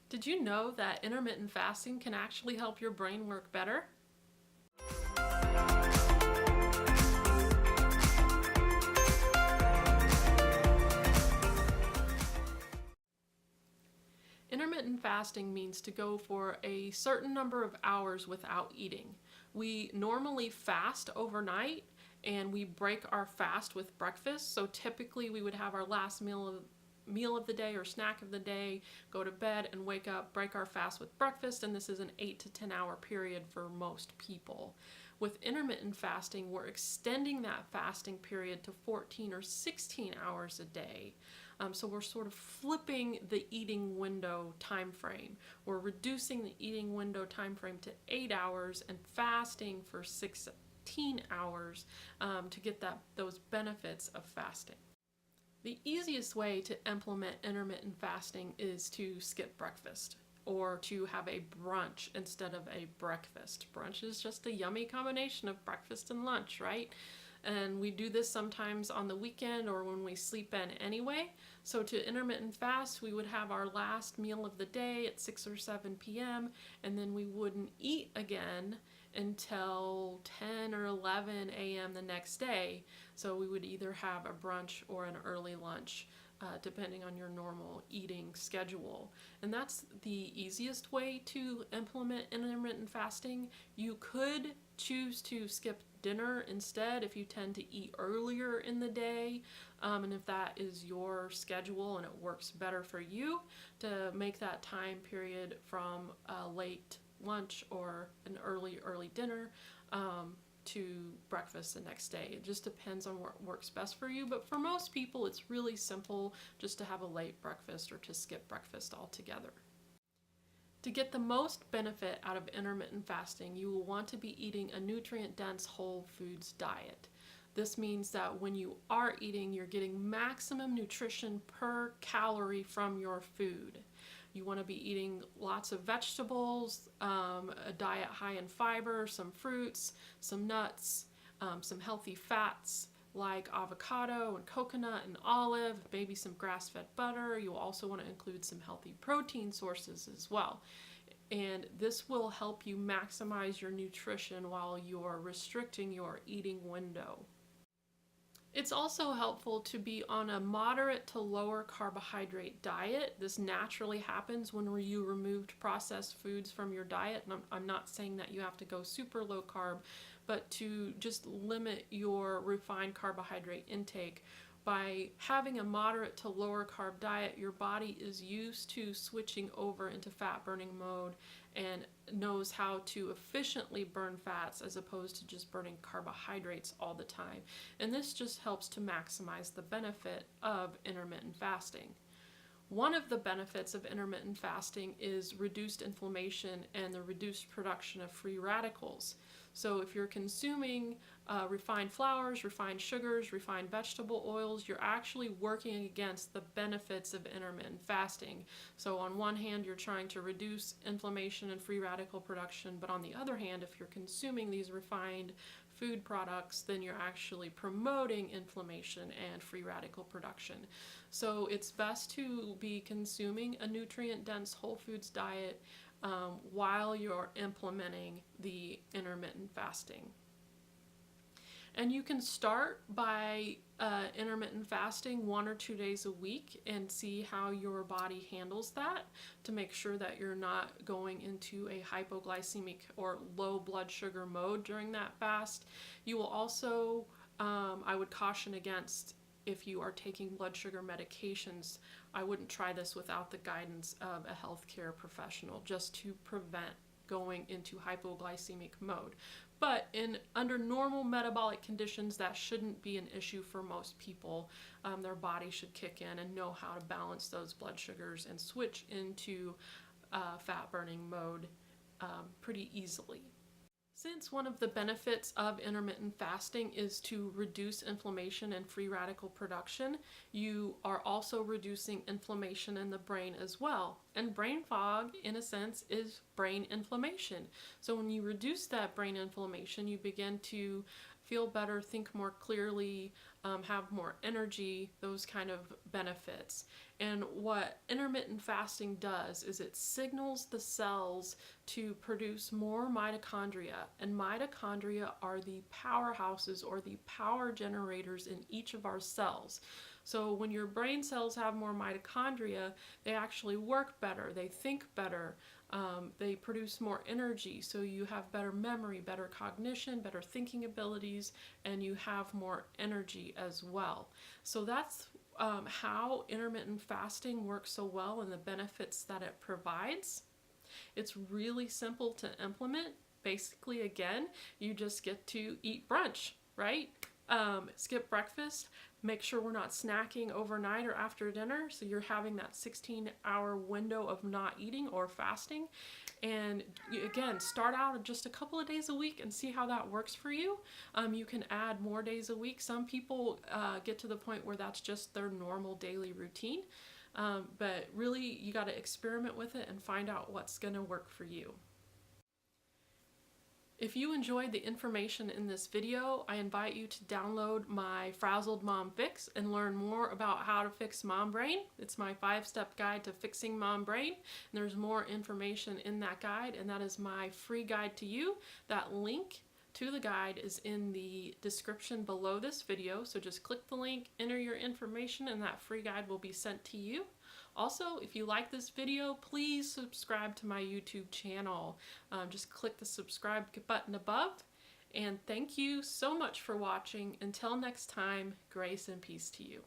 Did you know that intermittent fasting can actually help your brain work better? Intermittent fasting means to go for a certain number of hours without eating. We normally fast overnight and we break our fast with breakfast. So typically we would have our last meal of the day or snack of the day, go to bed and wake up, break our fast with breakfast, and this is an 8 to 10 hour period for most people. With intermittent fasting, we're extending that fasting period to 14 or 16 hours a day. So we're sort of flipping the eating window time frame. We're reducing the eating window time frame to 8 hours and fasting for 16 hours to get those benefits of fasting. The easiest way to implement intermittent fasting is to skip breakfast or to have a brunch instead of a breakfast. Brunch is just a yummy combination of breakfast and lunch, right? And we do this sometimes on the weekend or when we sleep in anyway. So to intermittent fast, we would have our last meal of the day at 6 or 7 p.m. and then we wouldn't eat again until 10 or 11 a.m. the next day. So we would either have a brunch or an early lunch, depending on your normal eating schedule. And that's the easiest way to implement intermittent fasting. You could choose to skip dinner instead if you tend to eat earlier in the day, and if that is your schedule and it works better for you to make that time period from a late lunch or an early dinner to breakfast the next day. It just depends on what works best for you, but for most people it's really simple just to have a late breakfast or to skip breakfast altogether. To get the most benefit out of intermittent fasting, you will want to be eating a nutrient-dense whole foods diet. This means that when you are eating, you're getting maximum nutrition per calorie from your food. You want to be eating lots of vegetables, a diet high in fiber, some fruits, some nuts, some healthy fats like avocado and coconut and olive, maybe some grass-fed butter. You'll also want to include some healthy protein sources as well. And this will help you maximize your nutrition while you're restricting your eating window. It's also helpful to be on a moderate to lower carbohydrate diet. This naturally happens when you removed processed foods from your diet. And I'm not saying that you have to go super low carb, but to just limit your refined carbohydrate intake. By having a moderate to lower carb diet, your body is used to switching over into fat burning mode and knows how to efficiently burn fats as opposed to just burning carbohydrates all the time. And this just helps to maximize the benefit of intermittent fasting. One of the benefits of intermittent fasting is reduced inflammation and the reduced production of free radicals. So if you're consuming refined flours, refined sugars, refined vegetable oils, you're actually working against the benefits of intermittent fasting. So on one hand, you're trying to reduce inflammation and free radical production, but on the other hand, if you're consuming these refined food products, then you're actually promoting inflammation and free radical production. So it's best to be consuming a nutrient-dense whole foods diet while you're implementing the intermittent fasting. And you can start by intermittent fasting 1 or 2 days a week and see how your body handles that to make sure that you're not going into a hypoglycemic or low blood sugar mode during that fast. You will also, I would caution against, if you are taking blood sugar medications, I wouldn't try this without the guidance of a healthcare professional just to prevent going into hypoglycemic mode. But under normal metabolic conditions, that shouldn't be an issue for most people. Their body should kick in and know how to balance those blood sugars and switch into fat burning mode pretty easily. Since one of the benefits of intermittent fasting is to reduce inflammation and free radical production, you are also reducing inflammation in the brain as well. And brain fog, in a sense, is brain inflammation. So when you reduce that brain inflammation, you begin to feel better, think more clearly, have more energy, those kind of benefits. And what intermittent fasting does is it signals the cells to produce more mitochondria. And mitochondria are the powerhouses or the power generators in each of our cells. So when your brain cells have more mitochondria, they actually work better, they think better, they produce more energy, so you have better memory, better cognition, better thinking abilities, and you have more energy as well. So that's how intermittent fasting works so well and the benefits that it provides. It's really simple to implement. Basically, again, you just get to eat brunch, right? Skip breakfast. Make sure we're not snacking overnight or after dinner, so you're having that 16-hour window of not eating or fasting. And again, start out just a couple of days a week and see how that works for you. You can add more days a week. Some people get to the point where that's just their normal daily routine. But really, you got to experiment with it and find out what's going to work for you. If you enjoyed the information in this video, I invite you to download my Frazzled Mom Fix and learn more about how to fix mom brain. It's my 5-step guide to fixing mom brain. And there's more information in that guide, and that is my free guide to you. That link to the guide is in the description below this video, so just click the link, enter your information, and that free guide will be sent to you. Also, if you like this video, please subscribe to my YouTube channel. Just click the subscribe button above. And thank you so much for watching. Until next time, grace and peace to you.